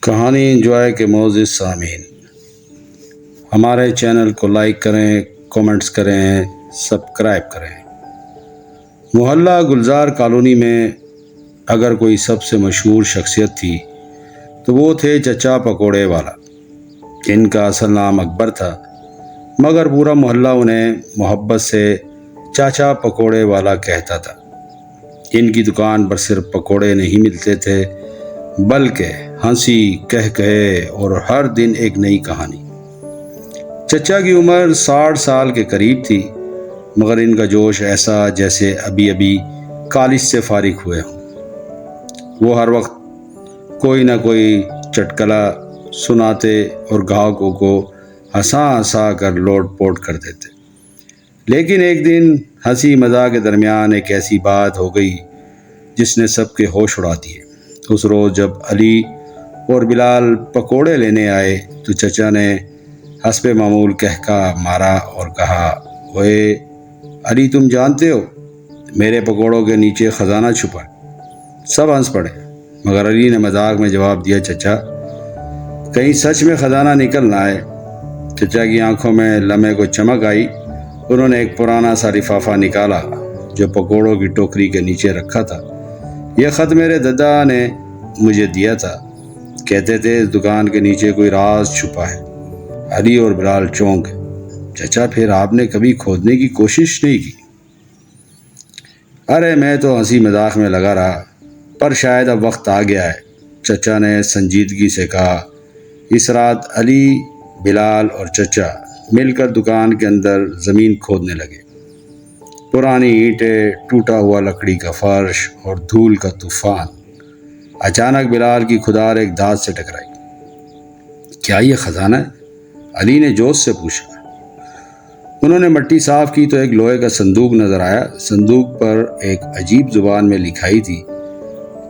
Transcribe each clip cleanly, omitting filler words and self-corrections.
کہانی انجوائے کے معزز سامعین، ہمارے چینل کو لائک کریں، کومنٹس کریں، سبسکرائب کریں۔ محلہ گلزار کالونی میں اگر کوئی سب سے مشہور شخصیت تھی تو وہ تھے چچا پکوڑے والا۔ ان کا اصل نام اکبر تھا، مگر پورا محلہ انہیں محبت سے چاچا پکوڑے والا کہتا تھا۔ ان کی دکان پر صرف پکوڑے نہیں ملتے تھے، بلکہ ہنسی، کہے اور ہر دن ایک نئی کہانی۔ چچا کی عمر 60 سال کے قریب تھی، مگر ان کا جوش ایسا جیسے ابھی ابھی کالج سے فارغ ہوئے ہوں۔ وہ ہر وقت کوئی نہ کوئی چٹکلا سناتے اور گاہکوں کو ہنسا کر لوٹ پوٹ کر دیتے۔ لیکن ایک دن ہنسی مزاح کے درمیان ایک ایسی بات ہو گئی جس نے سب کے ہوش اڑا دیے۔ اس روز جب علی اور بلال پکوڑے لینے آئے تو چچا نے حسب معمول کہکا مارا اور کہا، اوئے علی، تم جانتے ہو میرے پکوڑوں کے نیچے خزانہ چھپا ہے۔ سب ہنس پڑے، مگر علی نے مذاق میں جواب دیا، چچا کہیں سچ میں خزانہ نکل نہ آئے۔ چچا کی آنکھوں میں لمحے کو چمک آئی۔ انہوں نے ایک پرانا سا لفافہ نکالا جو پکوڑوں کی ٹوکری کے نیچے رکھا تھا۔ یہ خط میرے دادا نے مجھے دیا تھا، کہتے تھے اس دکان کے نیچے کوئی راز چھپا ہے۔ علی اور بلال چونک گئے۔ چچا، پھر آپ نے کبھی کھودنے کی کوشش نہیں کی؟ ارے میں تو ہنسی مذاق میں لگا رہا، پر شاید اب وقت آ گیا ہے، چچا نے سنجیدگی سے کہا۔ اس رات علی، بلال اور چچا مل کر دکان کے اندر زمین کھودنے لگے۔ پرانی اینٹیں، ٹوٹا ہوا لکڑی کا فرش اور دھول کا طوفان۔ اچانک بلال کی کھدار ایک دھات سے ٹکرائی۔ کیا یہ خزانہ ہے؟ علی نے جوش سے پوچھا۔ انہوں نے مٹی صاف کی تو ایک لوہے کا صندوق نظر آیا۔ صندوق پر ایک عجیب زبان میں لکھائی تھی۔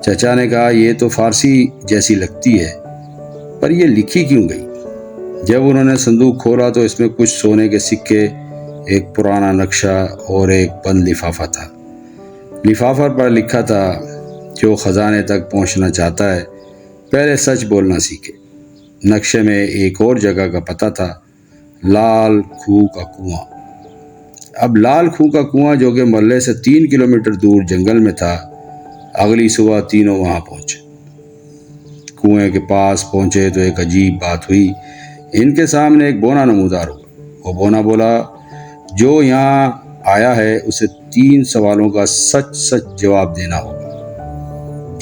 چچا نے کہا، یہ تو فارسی جیسی لگتی ہے، پر یہ لکھی کیوں گئی؟ جب انہوں نے صندوق کھولا تو اس میں کچھ سونے کے سکے، ایک پرانا نقشہ اور ایک بند لفافہ تھا۔ لفافہ پر لکھا تھا، جو خزانے تک پہنچنا چاہتا ہے پہلے سچ بولنا سیکھے۔ نقشے میں ایک اور جگہ کا پتہ تھا، لال کھوہ کا کنواں۔ اب لال کھوہ کا کنواں، جو کہ محلے سے 3 کلومیٹر دور جنگل میں تھا، اگلی صبح تینوں وہاں پہنچے۔ کنویں کے پاس پہنچے تو ایک عجیب بات ہوئی۔ ان کے سامنے ایک بونا نمودار ہوا۔ وہ بونا بولا، جو یہاں آیا ہے اسے 3 سوالوں کا سچ جواب دینا ہوگا۔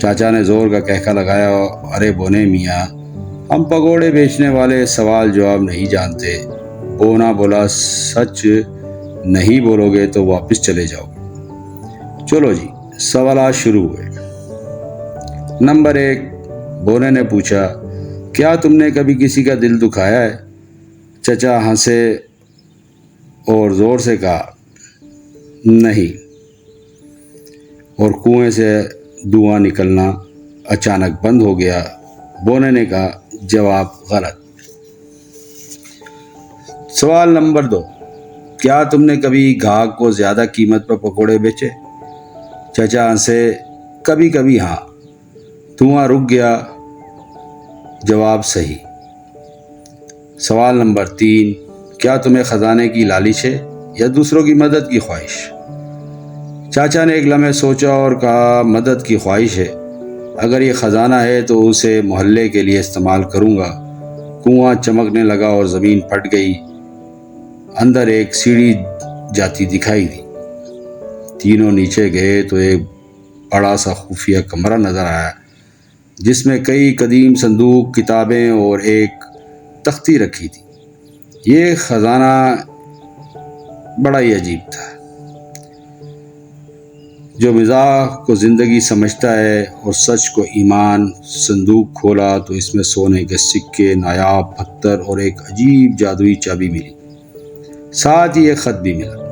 چاچا نے زور کا کہکا لگایا، ارے بونے میاں، ہم پکوڑے بیچنے والے سوال جواب نہیں جانتے۔ بونا بولا، سچ نہیں بولو گے تو واپس چلے جاؤ گے۔ چلو جی، سوالات شروع ہوئے۔ نمبر 1، بونے نے پوچھا، کیا تم نے کبھی کسی کا دل دکھایا ہے؟ چچا ہنسے اور زور سے کہا، نہیں۔ اور کنویں سے دھواں نکلنا اچانک بند ہو گیا۔ بونے نے کہا، جواب غلط۔ سوال نمبر 2، کیا تم نے کبھی گاہک کو زیادہ قیمت پر پکوڑے بیچے؟ چچا ہنسے، کبھی کبھی ہاں۔ دھواں رک گیا، جواب صحیح۔ سوال نمبر 3، کیا تمہیں خزانے کی لالچ ہے یا دوسروں کی مدد کی خواہش؟ چاچا نے ایک لمحے سوچا اور کہا، مدد کی خواہش ہے۔ اگر یہ خزانہ ہے تو اسے محلے کے لیے استعمال کروں گا۔ کنواں چمکنے لگا اور زمین پھٹ گئی۔ اندر ایک سیڑھی جاتی دکھائی دی۔ تینوں نیچے گئے تو ایک بڑا سا خفیہ کمرہ نظر آیا، جس میں کئی قدیم صندوق، کتابیں اور ایک تختی رکھی تھی۔ یہ خزانہ بڑا ہی عجیب تھا۔ جو مزاح کو زندگی سمجھتا ہے اور سچ کو ایمان۔ صندوق کھولا تو اس میں سونے کے سکے، نایاب پتھر اور ایک عجیب جادوئی چابی ملی۔ ساتھ ہی ایک خط بھی ملا،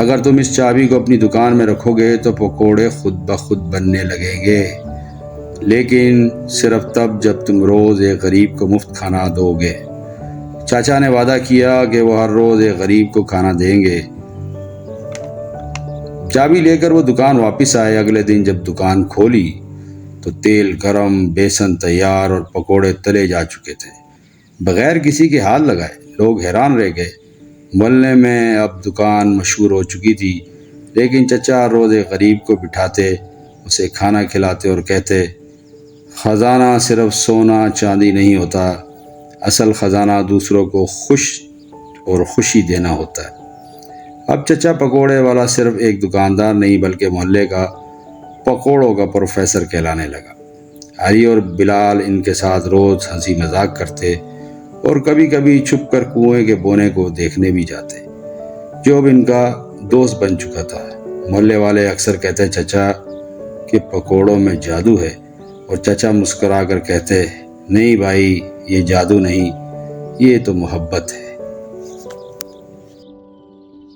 اگر تم اس چابی کو اپنی دکان میں رکھو گے تو پکوڑے خود بخود بننے لگیں گے، لیکن صرف تب جب تم روز ایک غریب کو مفت کھانا دو گے۔ چاچا نے وعدہ کیا کہ وہ ہر روز ایک غریب کو کھانا دیں گے۔ چابی لے کر وہ دکان واپس آئے۔ اگلے دن جب دکان کھولی تو تیل گرم، بیسن تیار اور پکوڑے تلے جا چکے تھے۔ بغیر کسی کے ہاتھ لگائے لوگ حیران رہ گئے۔ محلے میں اب دکان مشہور ہو چکی تھی، لیکن چچا روز ایک غریب کو بٹھاتے، اسے کھانا کھلاتے اور کہتے، خزانہ صرف سونا چاندی نہیں ہوتا، اصل خزانہ دوسروں کو خوشی دینا ہوتا ہے۔ اب چچا پکوڑے والا صرف ایک دکاندار نہیں بلکہ محلے کا پکوڑوں کا پروفیسر کہلانے لگا۔ علی اور بلال ان کے ساتھ روز ہنسی مذاق کرتے اور کبھی کبھی چھپ کر کنویں کے بونے کو دیکھنے بھی جاتے، جو اب ان کا دوست بن چکا تھا۔ محلے والے اکثر کہتے چچا کہ پکوڑوں میں جادو ہے، اور چچا مسکرا کر کہتے، نہیں بھائی، یہ جادو نہیں، یہ تو محبت ہے۔